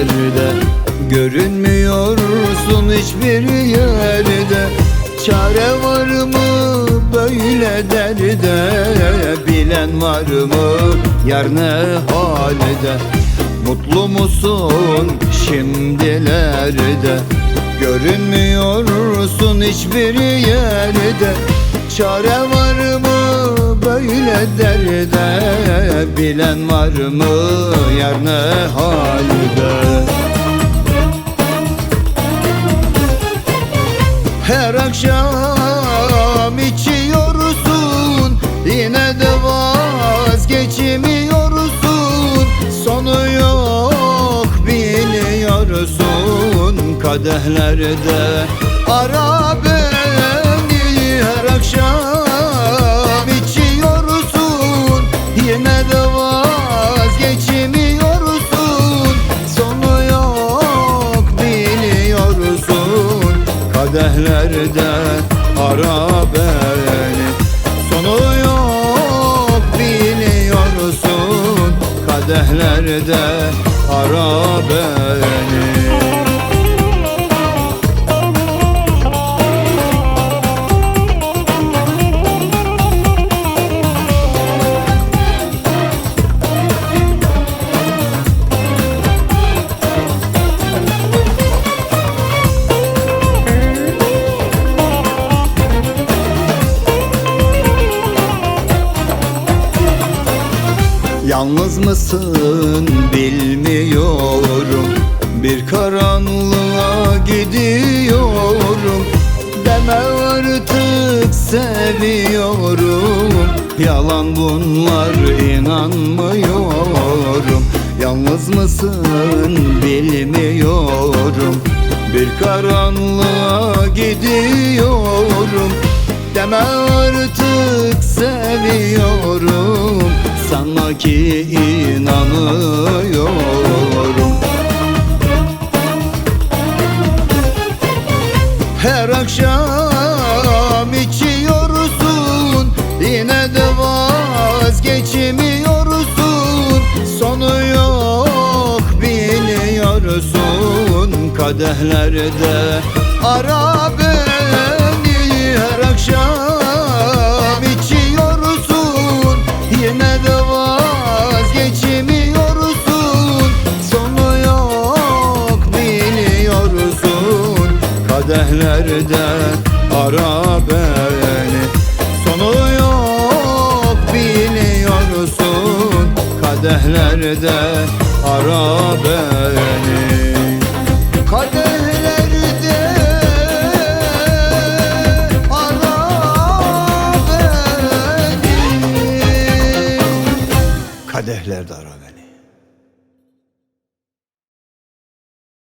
derde, görünmüyorsun hiçbir yerde. Çare var mı böyle derde, bilen var mı yar ne halde? Mutlu musun şimdilerde, görünmüyorsun hiçbir yerde. Çare var mı böyle derde, bilen var mı yar ne halde? Her akşam içiyorsun, yine de vazgeçmiyorsun. Sonu yok biliyorsun, kadehlerde ara beni. Her akşam içiyorsun, yine de vazgeçmiyorsun. Sonu yok biliyorsun, kadehlerde ara beni. Sonu yok biliyorsun, kadehlerde ara beni. Yalnız mısın bilmiyorum, bir karanlığa gidiyorum. Deme artık seviyorum, yalan bunlar inanmıyorum. Yalnız mısın bilmiyorum, bir karanlığa gidiyorum. Deme artık seviyorum, sanma ki inanıyorum. Her akşam içiyorsun, yine de vazgeçmiyorsun. Sonu yok biliyorsun, kadehlerde ara beni. Her akşam içiyorsun, yine de vazgeçmiyorsun. Sonu yok biliyorsun, kadehlerde ara beni. Sonu yok biliyorsun, kadehlerde ara beni. Kadehlerde ara beni. Kadehlerde ara beni.